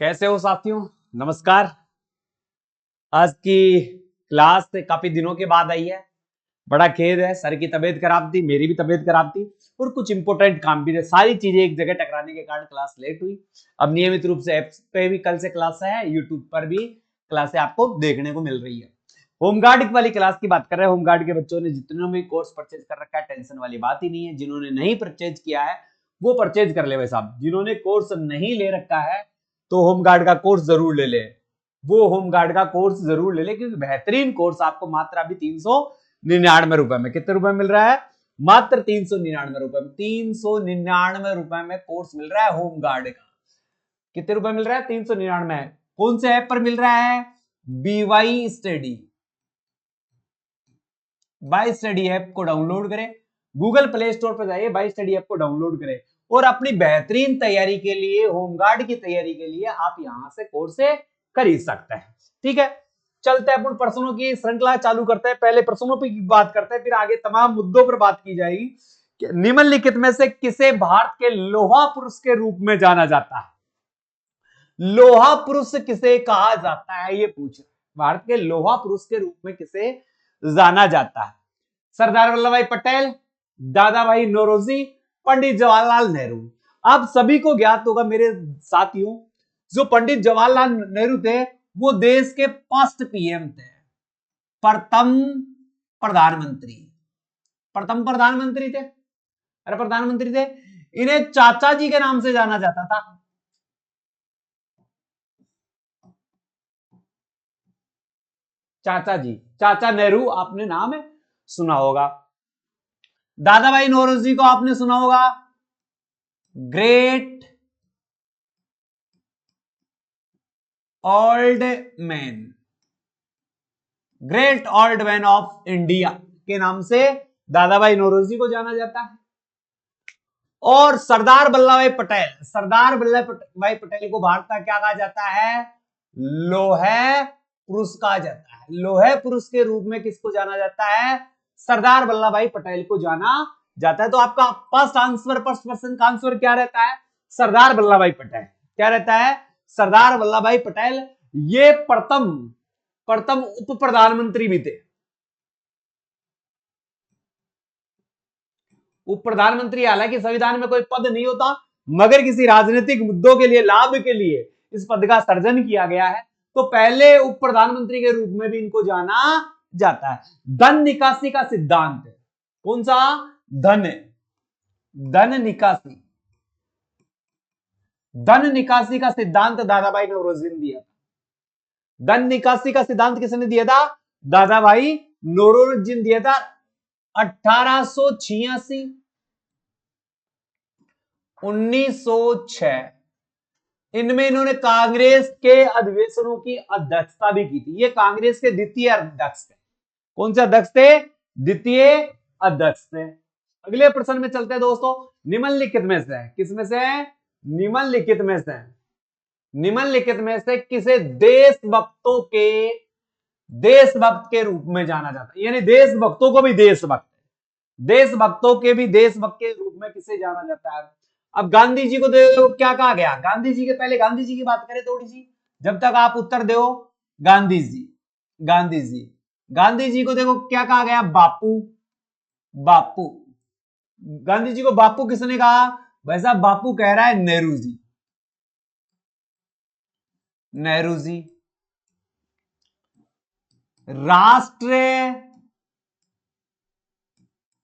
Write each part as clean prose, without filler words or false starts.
कैसे हो साथियों? नमस्कार। आज की क्लास से काफी दिनों के बाद आई है। बड़ा खेद है, सर की तबीयत खराब थी, मेरी भी तबीयत खराब थी और कुछ इंपॉर्टेंट काम भी थे। सारी चीजें एक जगह टकराने के कारण क्लास लेट हुई। अब नियमित रूप से ऐप्स पे भी कल से क्लास है, यूट्यूब पर भी क्लासें आपको देखने को मिल रही है। होमगार्ड वाली क्लास की बात कर रहे हैं। होमगार्ड के बच्चों ने जितने भी कोर्स परचेज कर रखा है, टेंशन वाली बात ही नहीं है। जिन्होंने नहीं परचेज किया है वो परचेज कर ले भाई साहब। जिन्होंने कोर्स नहीं ले रखा है तो होमगार्ड का कोर्स जरूर ले ले। वो होमगार्ड का कोर्स जरूर ले ले, क्योंकि बेहतरीन कोर्स आपको मात्र अभी 399 रुपए में, कितने रुपए मिल रहा है? मात्र 399 रुपए में। 399 रुपए में कोर्स मिल रहा है होमगार्ड का। कितने रुपए मिल रहा है? 399। कौन से ऐप पर मिल रहा है? BY study. Bye study app को डाउनलोड करें, गूगल प्ले स्टोर पर जाइए, बाय स्टडी ऐप को डाउनलोड करें और अपनी बेहतरीन तैयारी के लिए, होमगार्ड की तैयारी के लिए आप यहां से कोर्स खरीद सकते हैं। ठीक है, चलते हैं अपन प्रश्नों की श्रृंखला चालू करते हैं। पहले प्रश्नों पर बात करते हैं, फिर आगे तमाम मुद्दों पर बात की जाएगी कि निम्नलिखित में से किसे भारत के लोहा पुरुष के रूप में जाना जाता है? लोहा पुरुष किसे कहा जाता है, ये पूछ रहे। भारत के लोहा पुरुष के रूप में किसे जाना जाता है? सरदार वल्लभ भाई पटेल, दादा भाई नौरोजी, पंडित जवाहरलाल नेहरू। आप सभी को ज्ञात होगा मेरे साथियों, जो पंडित जवाहरलाल नेहरू थे वो देश के फर्स्ट पीएम थे, प्रथम प्रधानमंत्री। प्रथम प्रधानमंत्री थे, अरे प्रधानमंत्री थे। इन्हें चाचा जी के नाम से जाना जाता था। चाचा जी, चाचा नेहरू आपने नाम सुना होगा। दादा भाई नौरोजी को आपने सुना होगा, great old man, great old man of India के नाम से दादा भाई नौरोजी को जाना जाता है। और सरदार वल्लभ भाई पटेल, सरदार वल्लभ भाई पटेल को भारत का क्या कहा जाता है? लोहे पुरुष कहा जाता है। लोहे पुरुष के रूप में किसको जाना जाता है? सरदार वल्लभ भाई पटेल को जाना जाता है। तो आपका फर्स्ट आंसर, फर्स्ट पर्सन का आंसर क्या रहता है? सरदार वल्लभ भाई पटेल। क्या रहता है? सरदार वल्लभ भाई पटेल। ये प्रथम प्रथम उप प्रधानमंत्री भी थे। उप प्रधानमंत्री, हालांकि संविधान में कोई पद नहीं होता, मगर किसी राजनीतिक मुद्दों के लिए, लाभ के लिए इस पद का सर्जन किया गया है, तो पहले उप प्रधानमंत्री के रूप में भी इनको जाना जाता है। धन निकासी का सिद्धांत, कौन सा? धन धन निकासी, धन निकासी का सिद्धांत दादा भाई नौरोजी ने दिया था। धन निकासी का सिद्धांत किसने दिया था? दादा भाई नौरोजी ने दिया था। 1886, 1906, इनमें इन्होंने कांग्रेस के अधिवेशनों की अध्यक्षता भी की थी। ये कांग्रेस के द्वितीय अध्यक्ष थे। कौन से अध्यक्ष थे? द्वितीय अध्यक्ष थे। अगले प्रश्न में चलते हैं दोस्तों। निम्नलिखित में से, किसमें से? निम्नलिखित में से, निम्नलिखित में से किसे देशभक्त के रूप में जाना जाता है? यानी देशभक्तों को भी देशभक्त, देशभक्तों के भी देशभक्त के रूप में किसे जाना जाता है? अब गांधी जी को देखो क्या कहा गया। गांधी जी के, पहले गांधी जी की बात करें थोड़ी सी, जब तक आप उत्तर दो। गांधी जी, गांधी जी, गांधी जी को देखो क्या कहा गया? बापू, बापू। गांधी जी को बापू किसने कहा? वैसा बापू कह रहा है नेहरू जी, नेहरू जी। राष्ट्र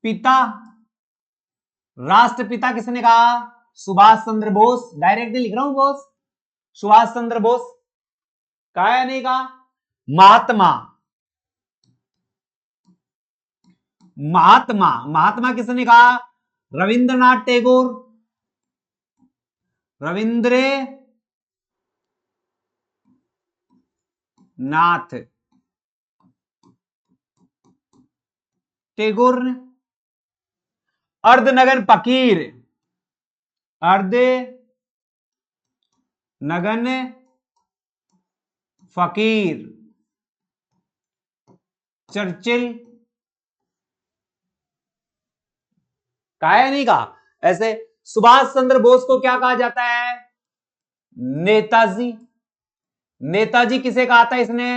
पिता, राष्ट्रपिता किसने कहा? सुभाष चंद्र बोस। डायरेक्टली लिख रहा हूं बोस, सुभाष चंद्र बोस। कहा या नहीं कहा? महात्मा, महात्मा, महात्मा किसने कहा? रविंद्रनाथ टैगोर, रविंद्र नाथ टैगोर ने। अर्धनगन फकीर, अर्ध नगन फकीर चर्चिल। कहा या नहीं कहा? ऐसे सुभाष चंद्र बोस को क्या कहा जाता है? नेताजी। नेताजी किसे कहा था इसने?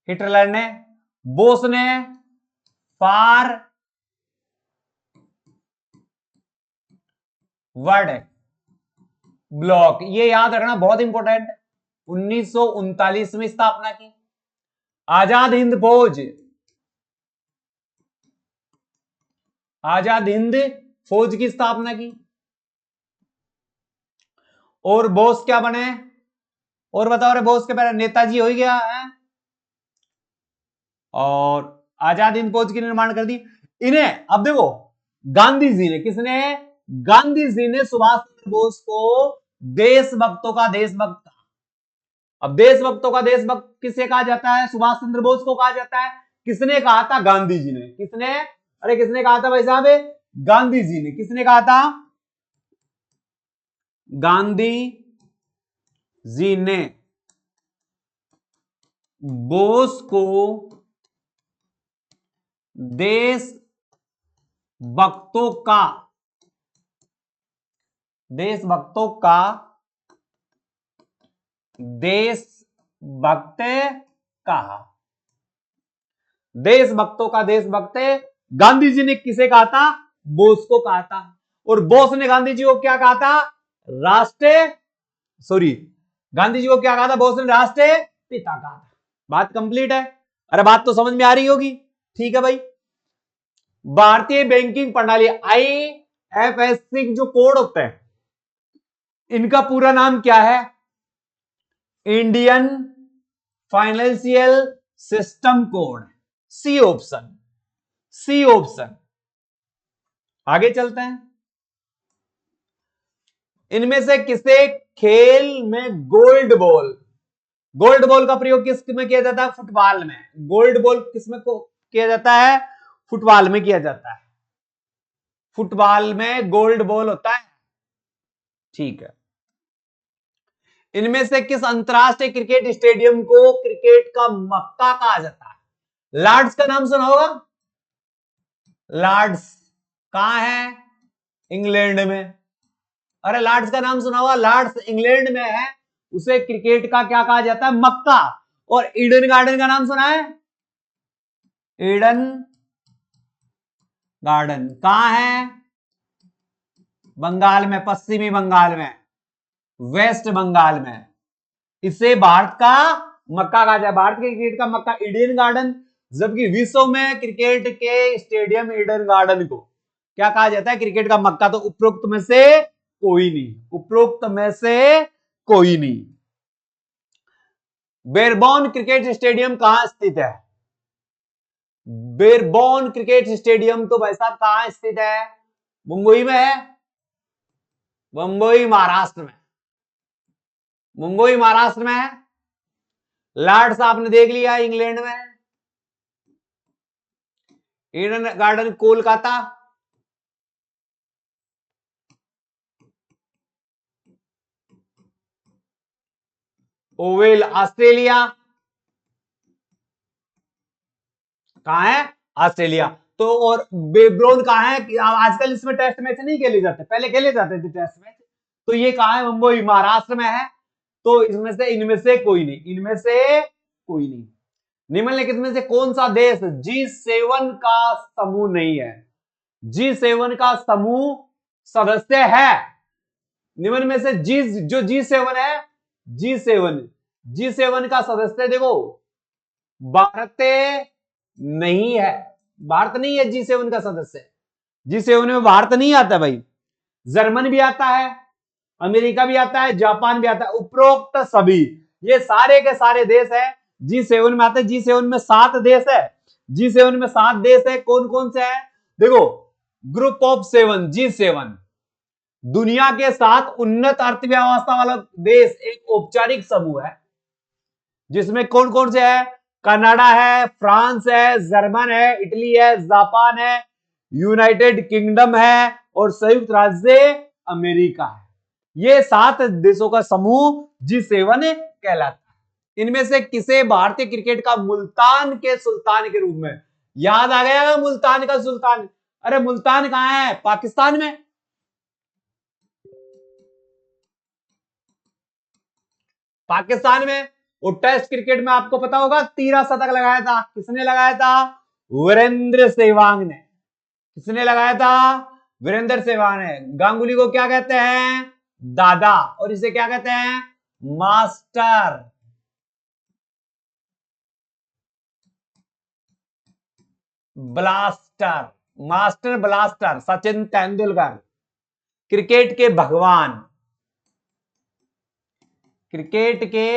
हिटलर ने। बोस ने फॉर वर्ड ब्लॉक। ये याद रखना बहुत इंपॉर्टेंट। 1939 में स्थापना की आजाद हिंद फौज। आजाद हिंद फौज की स्थापना की। और बोस क्या बने? और बताओ रे, बोस के पहले नेताजी हो ही गया है। और आजाद हिंद फौज की निर्माण कर दी इन्हें। अब देखो, गांधी जी ने, किसने? गांधी जी ने सुभाष चंद्र बोस को देशभक्तों का देशभक्त कहा। अब देशभक्तों का देशभक्त किसे कहा जाता है? सुभाष चंद्र बोस को कहा जाता है। किसने कहा था? गांधी जी ने। किसने? अरे किसने कहा था भाई साहब? गांधी जी ने। किसने कहा था? गांधी जी ने बोस को देशभक्तों का देशभक्त कहा। देशभक्तों का देशभक्त गांधी जी ने किसे कहा था? बोस को कहा था। और बोस ने गांधी जी को क्या कहा था? गांधी जी को क्या कहा था? बोस ने राष्ट्रीय पिता कहा था। बात कंप्लीट है। अरे बात तो समझ में आ रही होगी। ठीक है भाई। भारतीय बैंकिंग प्रणाली IFSC जो कोड होते हैं, इनका पूरा नाम क्या है? Indian financial system code. C option. C option. आगे चलते हैं। इनमें से किसे खेल में गोल्ड बॉल का प्रयोग किस में किया जाता है? फुटबॉल में। गोल्ड बॉल किसमें को किया जाता है? फुटबॉल में किया जाता है। फुटबॉल में गोल्ड बॉल होता है। ठीक है। इनमें से किस अंतरराष्ट्रीय क्रिकेट स्टेडियम को क्रिकेट का मक्का कहा जाता है? लॉर्ड्स का नाम सुना होगा। लॉर्ड्स कहां है? इंग्लैंड में। अरे लॉर्ड्स का नाम सुना होगा। लॉर्ड्स इंग्लैंड में है। उसे क्रिकेट का क्या कहा जाता है? मक्का। और ईडन गार्डन का नाम सुना है? ईडन गार्डन कहां है? बंगाल में, पश्चिमी बंगाल में, वेस्ट बंगाल में। इसे भारत का मक्का कहा जाए। भारत के क्रिकेट का मक्का ईडन गार्डन। जबकि विश्व में क्रिकेट के स्टेडियम ईडन गार्डन को क्या कहा जाता है? क्रिकेट का मक्का। तो उपरोक्त में से कोई नहीं। उपरोक्त में से कोई नहीं। बेरबॉर्न क्रिकेट स्टेडियम कहां स्थित है? बेरबॉर्न क्रिकेट स्टेडियम तो भाई साहब कहां स्थित है? मुंबई में है। मुंबई महाराष्ट्र में। मुंबई महाराष्ट्र में है। लॉर्ड्स आपने देख लिया इंग्लैंड में है। Eden garden Kolkata. Oval Australia. कहां है? ऑस्ट्रेलिया। तो और बेब्रोन कहां है? आजकल इसमें टेस्ट मैच नहीं खेले जाते, पहले खेले जाते थे टेस्ट मैच। तो ये कहां है? मुंबई महाराष्ट्र में है। तो इनमें से कोई नहीं। इनमें से कोई नहीं। निम्नलिखित में से कौन सा देश G7 का समूह नहीं है? G7 का समूह सदस्य है। निम्न में से जो G7 है, G7 का सदस्य देखो, भारत नहीं है। भारत नहीं है G7 का सदस्य। G7 में भारत नहीं आता भाई। जर्मन भी आता है, अमेरिका भी आता है, जापान भी आता है। उपरोक्त सभी ये सारे के सारे देश है G7 में आते हैं। G7 में 7 देश है। G7 में 7 देश है। कौन कौन से है? देखो, ग्रुप ऑफ 7 G7 दुनिया के 7 उन्नत अर्थव्यवस्था वाला देश एक औपचारिक समूह है, जिसमें कौन कौन से है? कनाडा है, फ्रांस है, जर्मन है, इटली है, जापान है, यूनाइटेड किंगडम है और संयुक्त राज्य अमेरिका है। ये 7 देशों का समूह G7 कहलाता है। इनमें से किसे भारतीय क्रिकेट का मुल्तान के सुल्तान के रूप में याद आ गया? मुल्तान का सुल्तान। अरे मुल्तान कहां है? पाकिस्तान में। पाकिस्तान में। और टेस्ट क्रिकेट में आपको पता होगा 13 शतक लगाया था, किसने लगाया था? वीरेंद्र सहवाग ने। किसने लगाया था? वीरेंद्र सहवाग ने। गांगुली को क्या कहते हैं? दादा। और इसे क्या कहते हैं? Master. Blaster. Master blaster Sachin Tendulkar, cricket के भगवान, क्रिकेट के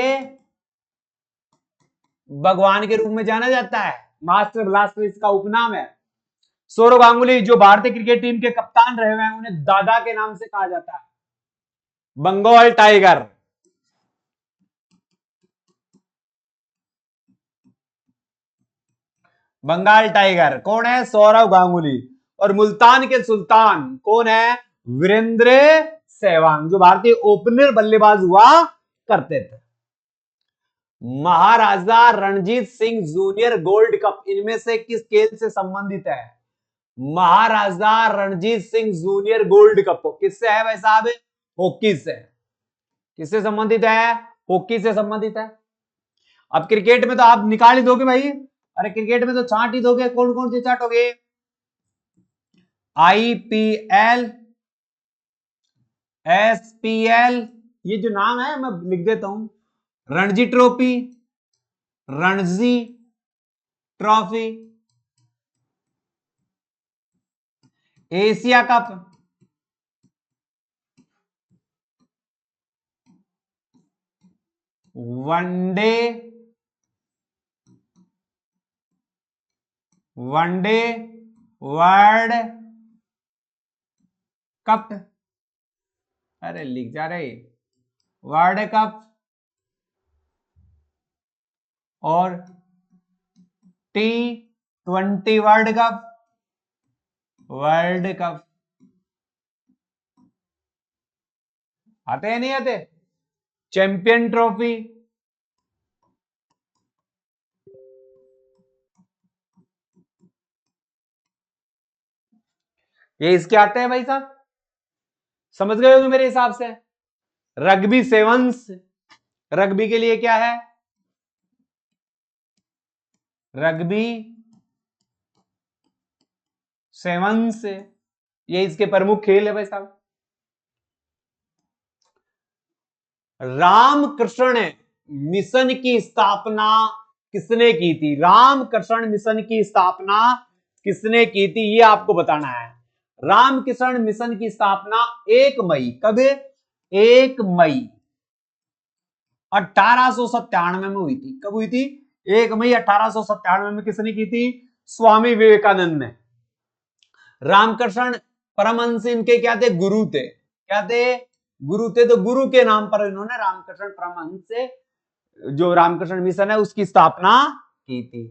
भगवान के रूप में जाना जाता है। मास्टर ब्लास्टर इसका उपनाम है। सौरव गांगुली जो भारतीय क्रिकेट टीम के कप्तान रहे हुए हैं, उन्हें दादा के नाम से कहा जाता है। बंगाल टाइगर। बंगाल टाइगर कौन है? सौरव गांगुली। और मुल्तान के सुल्तान कौन है? वीरेंद्र सहवाग, जो भारतीय ओपनर बल्लेबाज हुआ करते थे। Maharaja Ranjit Singh junior gold cup इनमें से किस खेल से संबंधित है? Maharaja Ranjit Singh junior gold cup किससे है भाई साहब? हॉकी से। किससे संबंधित है? हॉकी से संबंधित है। अब क्रिकेट में तो आप निकाल ही दोगे भाई, अरे क्रिकेट में तो छांट ही दोगे। कौन कौन से छांटोगे? आईपीएल, एसपीएल, ये जो नाम है मैं लिख देता हूं। Ranji trophy, Ranji trophy, Asia cup, one day, one day world cup, अरे लिख जा रहे, वर्ल्ड कप और T20 world cup, world cup. आते हैं नहीं आते? चैंपियन ट्रॉफी, ये इसके आते हैं भाई साहब, समझ गए होंगे मेरे हिसाब से। रग्बी सेवंस, रग्बी के लिए क्या है? रग्बी सेवंस, ये इसके प्रमुख खेल है भाई साहब। रामकृष्ण मिशन की स्थापना किसने की थी? रामकृष्ण मिशन की स्थापना किसने की थी, ये आपको बताना है। रामकृष्ण मिशन की स्थापना 1 मई, कब? 1 मई 1897 में हुई थी। कब हुई थी? 1 मई 1897 में। किसने की थी? स्वामी विवेकानंद ने। रामकृष्ण परमहंस इनके क्या थे? गुरु थे। क्या थे? गुरु थे। तो गुरु के नाम पर इन्होंने रामकृष्ण परमहंस से जो रामकृष्ण मिशन है उसकी स्थापना की थी।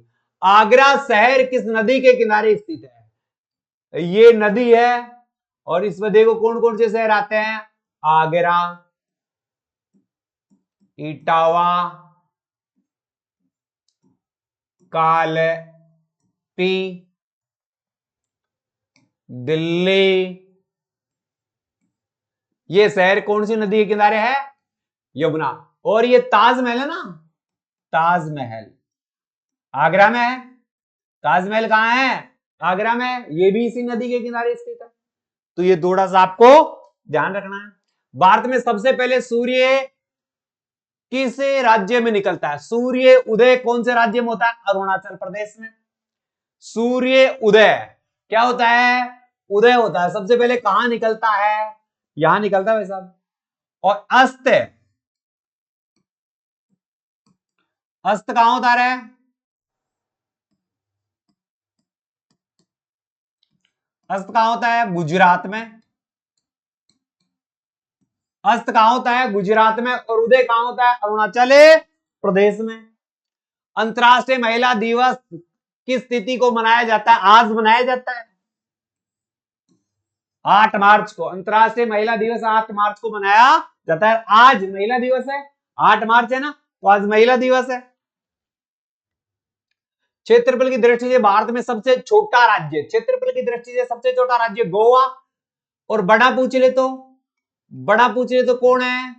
आगरा शहर किस नदी के किनारे स्थित है? ये नदी है। और इसमें देखो कौन कौन से शहर आते हैं? आगरा, इटावा, कालपी, दिल्ली। ये शहर कौन सी नदी के किनारे है? यमुना। और ये ताजमहल है ना, ताजमहल आगरा में है। ताजमहल कहां है? आगरा में। ये भी इसी नदी के किनारे स्थित है। तो ये थोड़ा सा आपको ध्यान रखना है। भारत में सबसे पहले सूर्य किस राज्य में निकलता है? सूर्य उदय कौन से राज्य में होता है? अरुणाचल प्रदेश में। सूर्य उदय क्या होता है? उदय होता है। सबसे पहले कहां निकलता है? यहां निकलता है भाई साहब। और अस्त, अस्त कहां होता है? अस्त कहां होता है? गुजरात में। अस्त कहां होता है? गुजरात में। और उदय कहां होता है? अरुणाचल प्रदेश में। अंतर्राष्ट्रीय महिला दिवस किस तिथि को मनाया जाता है? आज मनाया जाता है 8 मार्च को। अंतर्राष्ट्रीय महिला दिवस 8 मार्च को मनाया जाता है। आज महिला दिवस है, 8 मार्च है ना, तो आज महिला दिवस है। क्षेत्रफल की दृष्टि से भारत में सबसे छोटा राज्य, क्षेत्रफल की दृष्टि से सबसे छोटा राज्य गोवा। और बड़ा पूछ ले तो, बड़ा पूछ ले तो कौन है?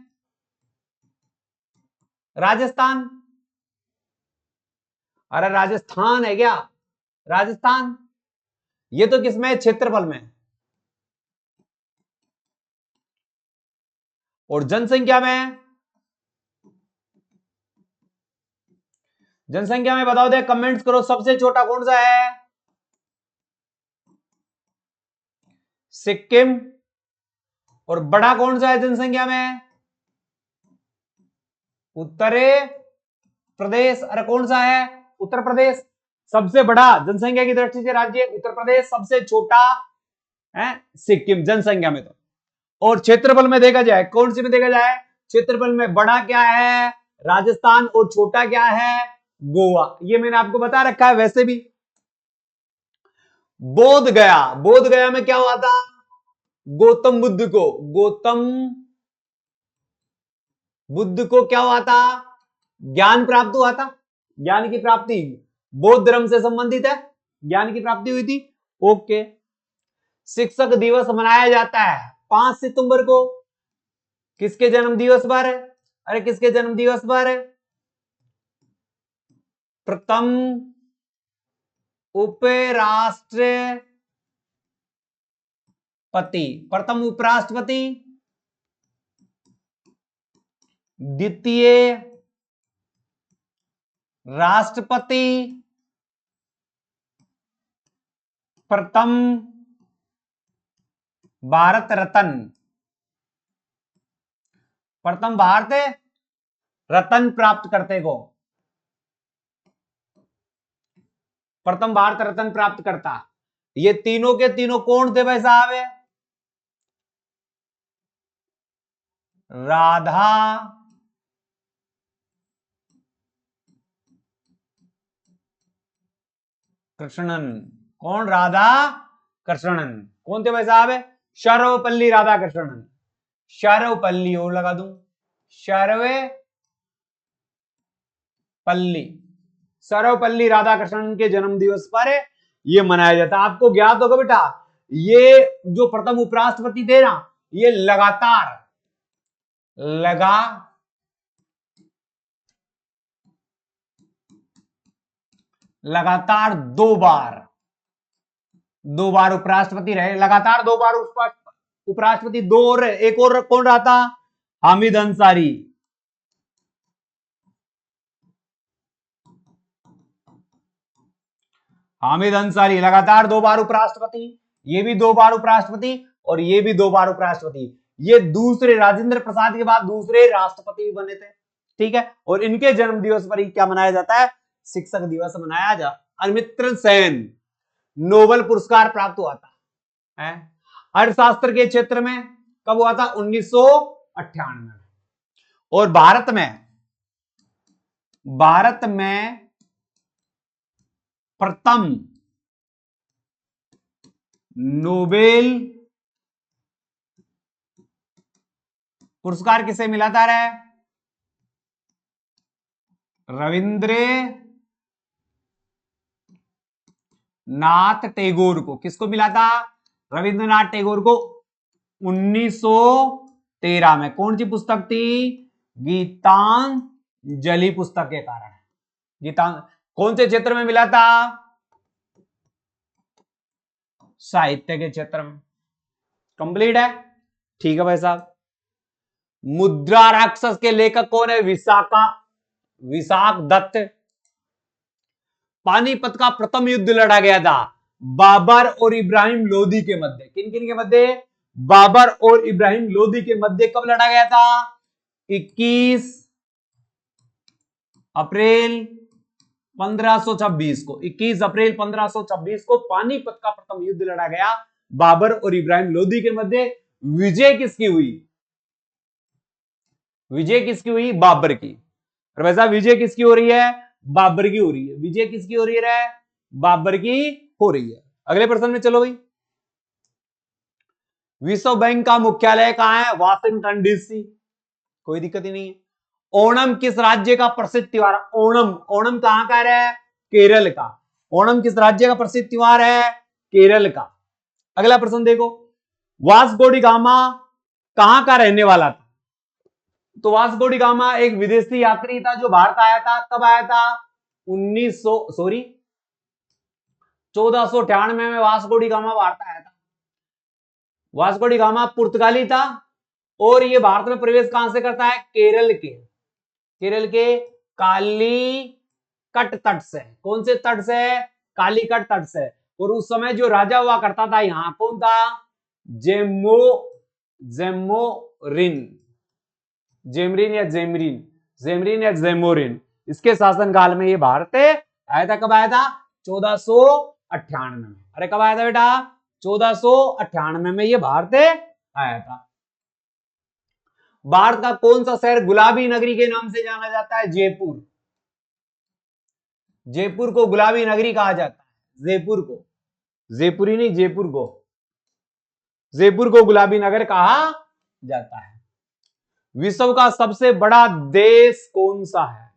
राजस्थान। अरे राजस्थान है क्या? राजस्थान। ये तो किसमें है? क्षेत्रफल में। और जनसंख्या में? जनसंख्या में बताओ दे, कमेंट्स करो, सबसे छोटा कौन सा है? सिक्किम। और बड़ा कौन सा है जनसंख्या में? उत्तर प्रदेश। अरे कौन सा है? उत्तर प्रदेश। सबसे बड़ा जनसंख्या की दृष्टि से राज्य उत्तर प्रदेश, सबसे छोटा है सिक्किम जनसंख्या में। तो और क्षेत्रफल में देखा जाए, कौन सी में देखा जाए? क्षेत्रफल में बड़ा क्या है? राजस्थान। और छोटा क्या है? गोवा। ये मैंने आपको बता रखा है वैसे भी। बोध गया। बोध गया में क्या हुआ था? गौतम बुद्ध को क्या हुआ था? ज्ञान प्राप्त हुआ था। ज्ञान की प्राप्ति बौद्ध धर्म से संबंधित है, ज्ञान की प्राप्ति हुई थी। ओके। शिक्षक दिवस मनाया जाता है 5 सितंबर को। किसके जन्म दिवस पर? अरे किसके जन्म दिवस पर? प्रथम उपराष्ट्रपति। प्रथम उपराष्ट्रपति, द्वितीय राष्ट्रपति, प्रथम भारत रत्न। प्रथम भारत रत्न प्राप्त करते को प्रथम भारत रत्न प्राप्त करता। ये तीनों के तीनों कौन थे भाई साहब? राधा कृष्णन। कौन? राधा कृष्णन। कौन थे भाई साहब? सर्वपल्ली राधाकृष्णन। सर्वपल्ली और लगा दूं, सर्वपल्ली राधाकृष्णन के जन्म दिवस पर यह मनाया जाता है। आपको ज्ञात होगा बेटा, ये जो प्रथम उपराष्ट्रपति थे ना, ये लगातार दो बार उपराष्ट्रपति रहे। लगातार 2 बार उपराष्ट्रपति। दो और एक और कौन रहा था? हामिद अंसारी। हामिद अंसारी लगातार 2 बार उपराष्ट्रपति। ये भी 2 बार उपराष्ट्रपति और ये भी 2 बार उपराष्ट्रपति। ये दूसरे, राजेंद्र प्रसाद के बाद दूसरे राष्ट्रपति भी बने थे। ठीक है। और इनके जन्म दिवस पर ही क्या मनाया जाता है? शिक्षक दिवस मनाया जाता। अमित्र सेन नोबेल पुरस्कार प्राप्त हुआ था अर्थशास्त्र के क्षेत्र में। कब हुआ था? 1998 में। और भारत में प्रथम नोबेल पुरस्कार किसे मिला था? रविंद्रनाथ टैगोर को। किसको मिला था? रविंद्रनाथ टैगोर को 1913 में। कौन सी पुस्तक थी? गीतांजलि पुस्तक के कारण। कौन से क्षेत्र में मिला था? साहित्य के क्षेत्र में। कंप्लीट है? ठीक है भाई साहब। मुद्रा राक्षस के लेखक कौन है? विशाख दत्त। पानीपत का प्रथम युद्ध लड़ा गया था बाबर और इब्राहिम लोदी के मध्य। किन किन के मध्य? बाबर और इब्राहिम लोदी के मध्य। कब लड़ा गया था? 21 अप्रैल 1526 को। 21 अप्रैल 1526 को पानीपत का प्रथम युद्ध लड़ा गया बाबर और इब्राहिम लोदी के मध्य। विजय किसकी हुई? बाबर की। और वैसा विजय किसकी हो रही है? बाबर की हो रही है। विजय किसकी हो रही है? बाबर की हो रही है। अगले प्रश्न में चलो भाई। विश्व बैंक का मुख्यालय कहां है? Washington DC. कोई दिक्कत ही नहीं है। ओणम किस राज्य का प्रसिद्ध त्योहार? ओणम कहां का है? केरल का। ओणम किस राज्य का प्रसिद्ध त्योहार है? केरल का। अगला प्रश्न देखो। वास्को डी गामा कहां का रहने वाला था? तो वास्को डी गामा एक विदेशी यात्री था जो भारत आया था। कब आया था? 1498 में वास्को डी गामा भारत आया था। वास्को डी गामा पुर्तगाली था और ये भारत में प्रवेश कहां से करता है? केरल के कालीकट तट से। कौन से तट से? कालीकट तट से। और उस समय जो राजा हुआ करता था यहां, कौन था? जेमरिन या जेमोरिन। इसके शासनकाल में ये भारत आया था। कब आया था? 1498 में। अरे कब आया था बेटा? 1498 में ये भारत आया था। भारत का कौन सा शहर गुलाबी नगरी के नाम से जाना जाता है? जयपुर। जयपुर को गुलाबी नगरी कहा जाता है। जयपुरी नहीं, जयपुर को गुलाबी नगर कहा जाता है। विश्व का सबसे बड़ा देश कौन सा है?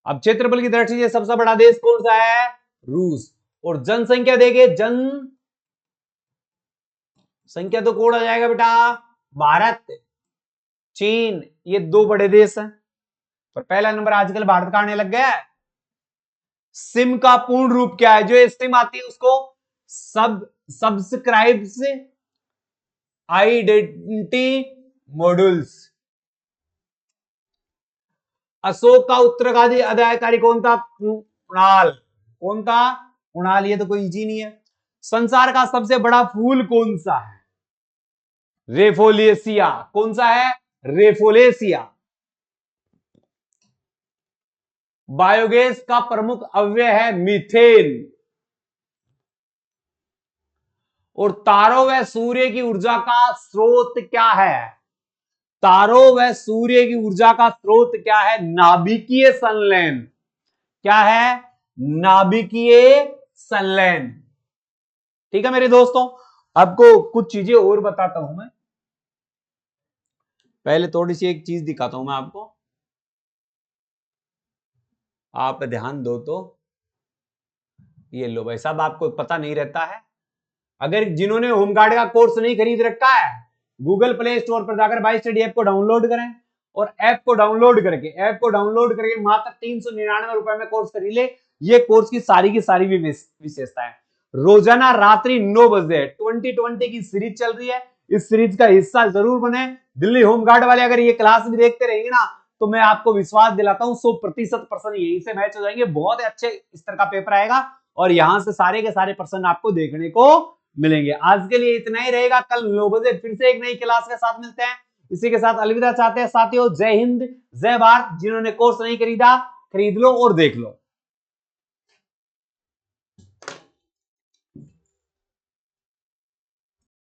अब क्षेत्रफल की दृष्टि से सबसे बड़ा देश कौन सा है? रूस। और जनसंख्या देखे, जनसंख्या तो कौन आ जाएगा बेटा? भारत, चीन, ये दो बड़े देश हैं। पर पहला नंबर आजकल भारत का आने लग गया है। सिम का पूर्ण रूप क्या है? जो सिम आती है उसको सब्सक्राइब्स आइडेंटिटी मॉड्यूल्स। अशोक का उत्तराधिकारी अधिकारी कौन था? कुणाल। कौन था? कुणाल। ये तो कोई इजी नहीं है। संसार का सबसे बड़ा फूल कौन सा है? रेफोलेसिया। कौन सा है? रेफोलेसिया। बायोगैस का प्रमुख अवयव है मीथेन। और तारों व सूर्य की ऊर्जा का स्रोत क्या है? तारों व सूर्य की ऊर्जा का स्रोत क्या है? नाभिकीय संलयन। क्या है? नाभिकीय संलयन। ठीक है मेरे दोस्तों, आपको कुछ चीजें और बताता हूं मैं। पहले थोड़ी सी एक चीज दिखाता हूं मैं आपको, आप ध्यान दो। तो ये लो भाई साहब, आपको पता नहीं रहता है, अगर जिन्होंने होमगार्ड का कोर्स नहीं खरीद रखा है, गूगल प्ले स्टोर पर जाकर बाई स्टडी ऐप को डाउनलोड करें और ऐप को डाउनलोड करके मात्र 399 रुपए में कोर्स खरीद ले। ये कोर्स की सारी विशेषताएं। रोजाना रात्रि 9 बजे 2020 की सीरीज चल रही है। इस सीरीज का हिस्सा जरूर बने। दिल्ली होमगार्ड वाले अगर ये क्लास भी देखते रहेंगे ना, तो मैं आपको विश्वास दिलाता हूं 100% यहीं से मैच हो जाएंगे। बहुत अच्छे स्तर का पेपर आएगा और यहां से सारे के सारे प्रश्न आपको देखने को मिलेंगे। आज के लिए इतना ही रहेगा। कल 9 बजे फिर से एक नई क्लास के साथ मिलते हैं। इसी के साथ अलविदा चाहते हैं साथियों। जय हिंद, जय भारत। जिन्होंने कोर्स नहीं खरीदा, खरीद लो और देख लो।